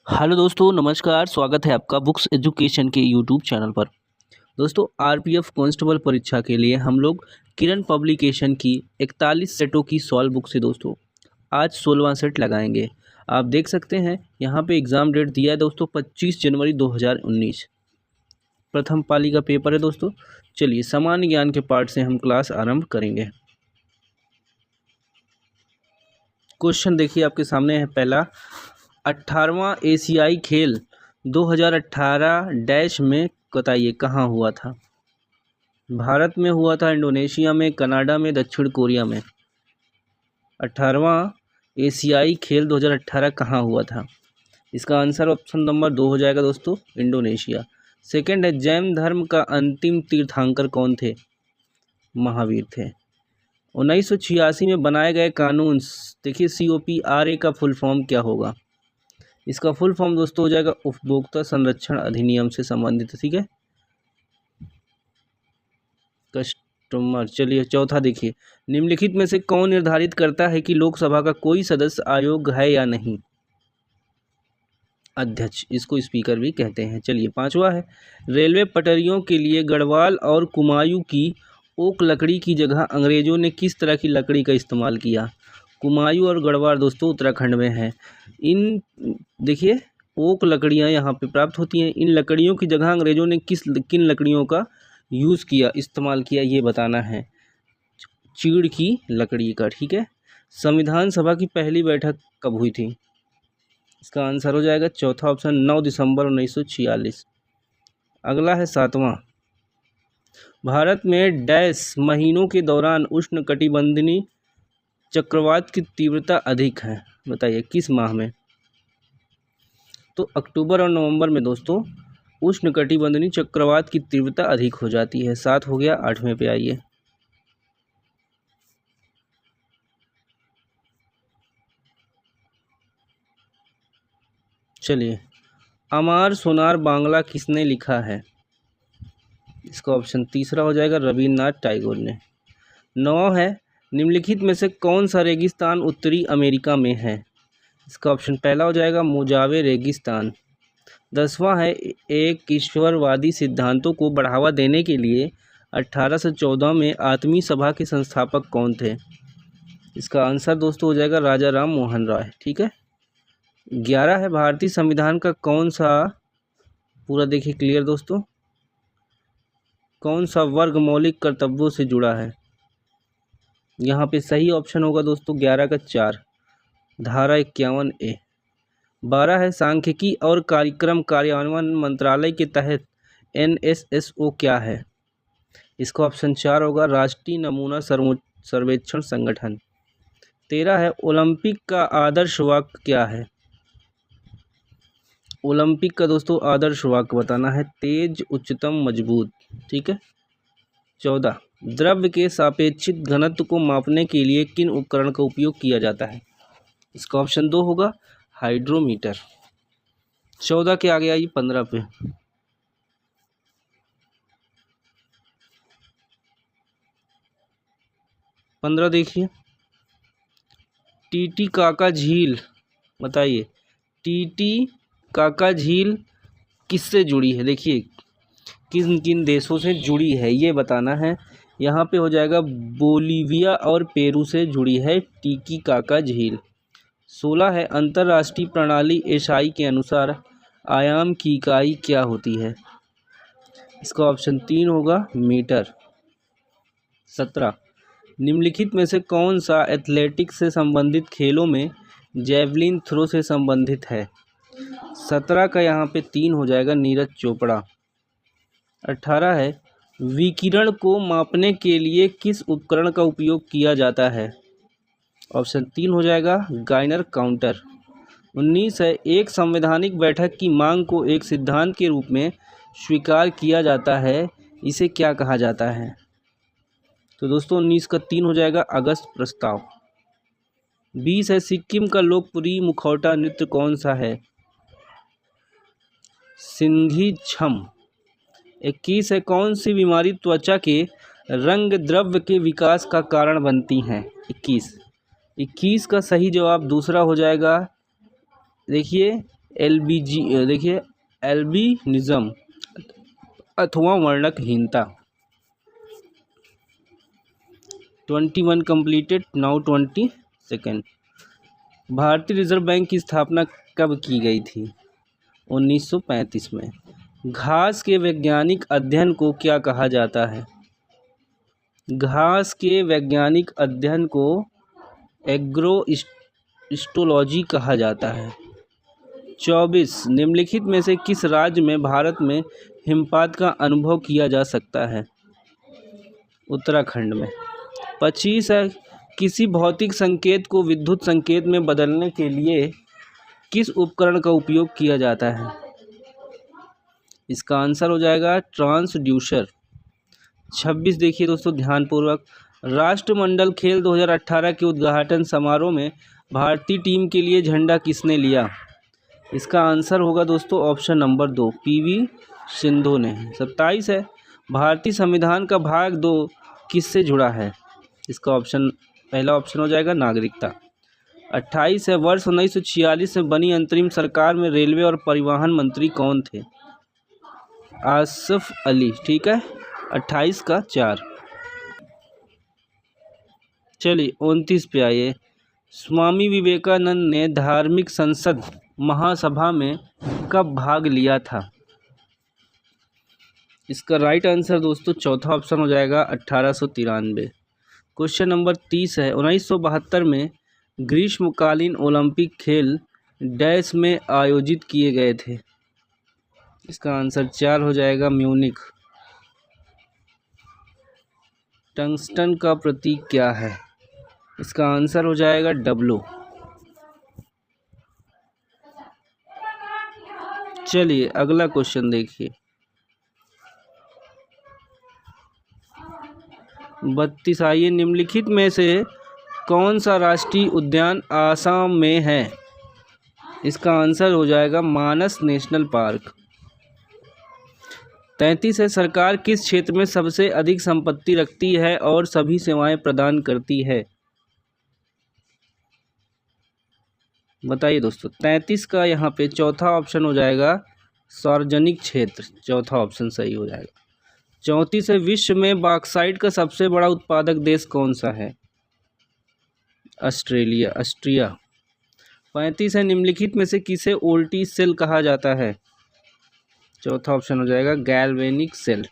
Hello दोस्तों, नमस्कार। स्वागत है आपका बुक्स एजुकेशन के यूट्यूब चैनल पर। दोस्तों, आरपीएफ कांस्टेबल परीक्षा के लिए हम लोग किरण पब्लिकेशन की 41 सेटों की सॉल्व बुक से दोस्तों आज 16वां सेट लगाएंगे। आप देख सकते हैं यहाँ पे एग्ज़ाम डेट दिया है दोस्तों 25 जनवरी 2019। प्रथम पाली का पेपर है दोस्तों। चलिए सामान्य ज्ञान के पार्ट से हम क्लास आरंभ करेंगे। क्वेश्चन देखिए आपके सामने है। पहला, 18वां एशियाई खेल 2018 डैश में बताइए कहाँ हुआ था। भारत में हुआ था, इंडोनेशिया में, कनाडा में, दक्षिण कोरिया में। 18वां एशियाई खेल 2018 कहाँ हुआ था? इसका आंसर ऑप्शन नंबर 2 हो जाएगा दोस्तों, इंडोनेशिया। सेकंड है, जैन धर्म का अंतिम तीर्थंकर कौन थे? महावीर थे। 1986 में बनाए गए कानून, देखिए COPRA का फुल फॉर्म क्या होगा? इसका फुल फॉर्म दोस्तों हो जाएगा उपभोक्ता संरक्षण अधिनियम से संबंधित, ठीक है, कस्टमर। चलिए चौथा देखिए, निम्नलिखित में से कौन निर्धारित करता है कि लोकसभा का कोई सदस्य अयोग्य है या नहीं? अध्यक्ष, इसको स्पीकर भी कहते हैं। चलिए पांचवा है, रेलवे पटरियों के लिए गढ़वाल और कुमायूं की ओक लकड़ी की जगह अंग्रेजों ने किस तरह की लकड़ी का इस्तेमाल किया? कुमायूं और गढ़वाल दोस्तों उत्तराखंड में है। इन देखिए ओक लकड़ियां यहाँ पे प्राप्त होती हैं। इन लकड़ियों की जगह अंग्रेजों ने किन लकड़ियों का यूज़ किया, इस्तेमाल किया, ये बताना है। चीड़ की लकड़ी का, ठीक है। संविधान सभा की पहली बैठक कब हुई थी? इसका आंसर हो जाएगा चौथा ऑप्शन, 9 दिसंबर 1946। अगला है सातवां, भारत में डैश महीनों के दौरान उष्णकटिबंधीय चक्रवात की तीव्रता अधिक है? बताइए किस माह में? तो अक्टूबर और नवंबर में दोस्तों उष्णकटिबंधीय चक्रवात की तीव्रता अधिक हो जाती है। 7 हो गया। 8वें पे आइए। चलिए, अमार सोनार बांग्ला किसने लिखा है? इसका ऑप्शन तीसरा हो जाएगा, रविन्द्रनाथ टैगोर ने। 9 है, निम्नलिखित में से कौन सा रेगिस्तान उत्तरी अमेरिका में है? इसका ऑप्शन पहला हो जाएगा, मोजावे रेगिस्तान। 10वां है, एक ईश्वरवादी सिद्धांतों को बढ़ावा देने के लिए 1814 में आत्मीय सभा के संस्थापक कौन थे? इसका आंसर दोस्तों हो जाएगा राजा राम मोहन राय, ठीक है। 11 है, भारतीय संविधान का कौन सा, पूरा देखिए क्लियर दोस्तों, कौन सा वर्ग मौलिक कर्तव्यों से जुड़ा है? यहाँ पे सही ऑप्शन होगा दोस्तों 11 का 4, धारा 51A। 12 है, सांख्यिकी और कार्यक्रम कार्यान्वयन मंत्रालय के तहत NSSO क्या है? इसका ऑप्शन 4 होगा, राष्ट्रीय नमूना सर्वेक्षण संगठन। 13 है, ओलंपिक का आदर्श वाक्य क्या है? ओलंपिक का दोस्तों आदर्श वाक्य बताना है, तेज, उच्चतम, मजबूत, ठीक है। 14, द्रव्य के सापेक्षिक घनत्व को मापने के लिए किन उपकरण का उपयोग किया जाता है? इसका ऑप्शन 2 होगा, हाइड्रोमीटर। 14 के आगे आइए 15 पे। 15 देखिए, टीटी काका झील, बताइए टीटी काका झील किससे जुड़ी है? देखिए किन किन देशों से जुड़ी है ये बताना है। यहाँ पे हो जाएगा बोलीविया और पेरू से जुड़ी है टीकी काका झील। 16 है, अंतर्राष्ट्रीय प्रणाली एसआई के अनुसार आयाम की इकाई क्या होती है? इसका ऑप्शन 3 होगा, मीटर। 17, निम्नलिखित में से कौन सा एथलेटिक्स से संबंधित खेलों में जेवलिन थ्रो से संबंधित है? 17 का यहाँ पे 3 हो जाएगा, नीरज चोपड़ा। 18 है, विकिरण को मापने के लिए किस उपकरण का उपयोग किया जाता है? ऑप्शन 3 हो जाएगा, गाइनर काउंटर। 19 है, एक संवैधानिक बैठक की मांग को एक सिद्धांत के रूप में स्वीकार किया जाता है, इसे क्या कहा जाता है? तो दोस्तों 19 का 3 हो जाएगा, अगस्त प्रस्ताव। 20 है, सिक्किम का लोकप्रिय मुखौटा नृत्य कौन सा है? सिंधी छम। 21 है, कौन सी बीमारी त्वचा के रंग द्रव्य के विकास का कारण बनती हैं? 21 का सही जवाब दूसरा हो जाएगा, देखिए एलबीजी देखिए एल्बिनिज्म अथवा वर्णकहीनता। 21 कंप्लीटेड, नाउ 22। भारतीय रिजर्व बैंक की स्थापना कब की गई थी? 1935 में। घास के वैज्ञानिक अध्ययन को क्या कहा जाता है? घास के वैज्ञानिक अध्ययन को एग्रोइस्टोलॉजी कहा जाता है। 24 निम्नलिखित में से किस राज्य में भारत में हिमपात का अनुभव किया जा सकता है? उत्तराखंड में। 25 है किसी भौतिक संकेत को विद्युत संकेत में बदलने के लिए किस उपकरण का उपयोग किया जाता है? इसका आंसर हो जाएगा ट्रांसड्यूसर। 26 देखिए दोस्तों ध्यानपूर्वक, राष्ट्रमंडल खेल 2018 के उद्घाटन समारोह में भारतीय टीम के लिए झंडा किसने लिया? इसका आंसर होगा दोस्तों ऑप्शन नंबर 2 पीवी सिंधु ने। 27 है भारतीय संविधान का भाग 2 किससे जुड़ा है? इसका पहला ऑप्शन हो जाएगा नागरिकता। 28 है वर्ष 1946 में बनी अंतरिम सरकार में रेलवे और परिवहन मंत्री कौन थे? आसिफ अली। ठीक है, 28 का 4। चलिए 29 पे आइए। स्वामी विवेकानंद ने धार्मिक संसद महासभा में कब भाग लिया था? इसका राइट आंसर दोस्तों चौथा ऑप्शन हो जाएगा 1893। क्वेश्चन नंबर 30 है 1972 में ग्रीष्मकालीन ओलंपिक खेल डैश में आयोजित किए गए थे? इसका आंसर 4 हो जाएगा म्यूनिख। टंगस्टन का प्रतीक क्या है? इसका आंसर हो जाएगा W। चलिए अगला क्वेश्चन देखिए। 32 आइए निम्नलिखित में से कौन सा राष्ट्रीय उद्यान आसाम में है? इसका आंसर हो जाएगा मानस नेशनल पार्क। 33 है सरकार किस क्षेत्र में सबसे अधिक संपत्ति रखती है और सभी सेवाएं प्रदान करती है? बताइए दोस्तों। 33 का यहाँ पे चौथा ऑप्शन हो जाएगा सार्वजनिक क्षेत्र, चौथा ऑप्शन सही हो जाएगा। 34 है विश्व में बॉक्साइट का सबसे बड़ा उत्पादक देश कौन सा है? ऑस्ट्रिया। 35 है निम्नलिखित में से किसे ओल्टी सेल कहा जाता है? चौथा ऑप्शन हो जाएगा गैल्वेनिक सेल।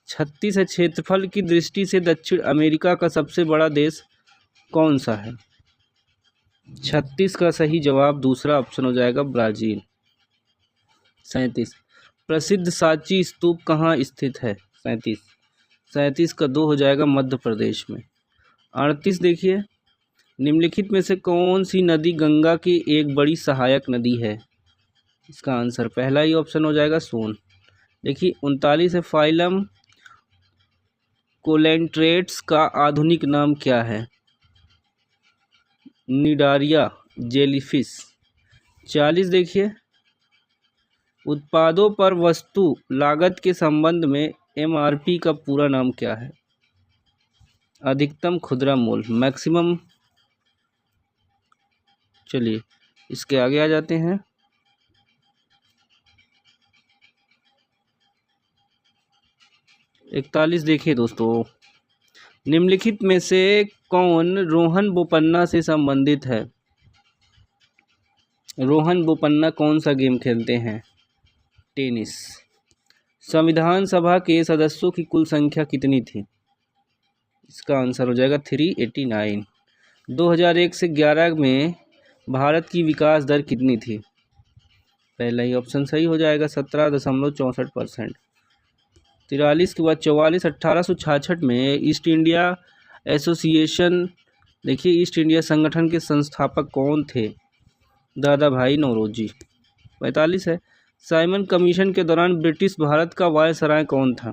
36 है क्षेत्रफल की दृष्टि से दक्षिण अमेरिका का सबसे बड़ा देश कौन सा है? 36 का सही जवाब दूसरा ऑप्शन हो जाएगा ब्राज़ील। 37 प्रसिद्ध सांची स्तूप कहाँ स्थित है? 37 का 2 हो जाएगा मध्य प्रदेश में। 38 देखिए निम्नलिखित में से कौन सी नदी गंगा की एक बड़ी सहायक नदी है? इसका आंसर पहला ही ऑप्शन हो जाएगा सोन। देखिए 39 है फाइलम कोलेंट्रेट्स का आधुनिक नाम क्या है? Cnidaria jellyfish. 40 देखिए उत्पादों पर वस्तु लागत के संबंध में MRP का पूरा नाम क्या है? अधिकतम खुदरा मूल्य, मैक्सिमम। चलिए इसके आगे आ जाते हैं। इकतालीस देखिए दोस्तों निम्नलिखित में से कौन रोहन बोपन्ना से संबंधित है? रोहन बोपन्ना कौन सा गेम खेलते हैं? टेनिस। संविधान सभा के सदस्यों की कुल संख्या कितनी थी? इसका आंसर हो जाएगा 389। 2001 से 11 में भारत की विकास दर कितनी थी? पहला ही ऑप्शन सही हो जाएगा 17.64%। 43 के बाद 44 1866 में ईस्ट इंडिया एसोसिएशन, देखिए ईस्ट इंडिया संगठन के संस्थापक कौन थे? दादा भाई नौरोजी। 45 है साइमन कमीशन के दौरान ब्रिटिश भारत का वायसराय कौन था?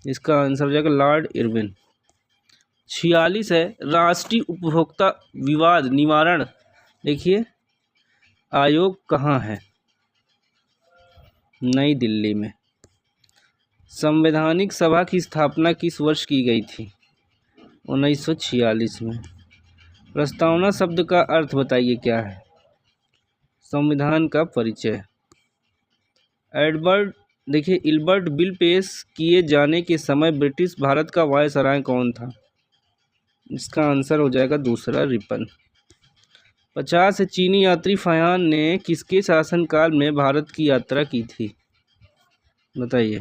इसका आंसर हो जाएगा लॉर्ड इरविन। 46 है राष्ट्रीय उपभोक्ता विवाद निवारण, देखिए आयोग कहाँ है? नई दिल्ली में। संवैधानिक सभा की स्थापना किस वर्ष की गई थी? 1946 में। प्रस्तावना शब्द का अर्थ बताइए क्या है? संविधान का परिचय। देखिए इल्बर्ट बिल पेश किए जाने के समय ब्रिटिश भारत का वायसराय कौन था? इसका आंसर हो जाएगा दूसरा, रिपन। 50 चीनी यात्री फाहियान ने किसके शासनकाल में भारत की यात्रा की थी? बताइए।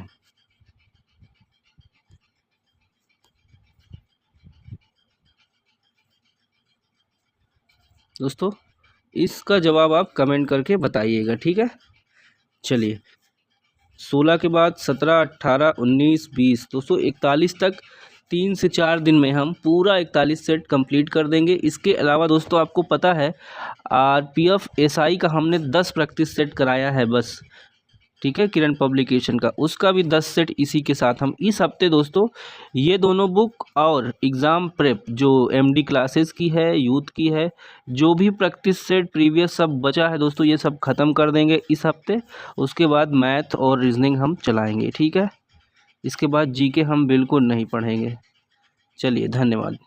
दोस्तों इसका जवाब आप कमेंट करके बताइएगा, ठीक है। चलिए 16 के बाद 17, 18, 19, 20, दोस्तों 41 तक 3 से 4 दिन में हम पूरा 41 सेट कंप्लीट कर देंगे। इसके अलावा दोस्तों आपको पता है RPF SI का हमने 10 प्रैक्टिस सेट कराया है बस, ठीक है, किरण पब्लिकेशन का, उसका भी 10 सेट इसी के साथ हम इस हफ्ते दोस्तों ये दोनों बुक और एग्ज़ाम प्रेप जो MD क्लासेस की है, यूथ की है, जो भी प्रैक्टिस सेट प्रीवियस सब बचा है दोस्तों ये सब ख़त्म कर देंगे इस हफ्ते। उसके बाद मैथ और रीजनिंग हम चलाएंगे, ठीक है। इसके बाद GK हम बिल्कुल नहीं पढ़ेंगे। चलिए धन्यवाद।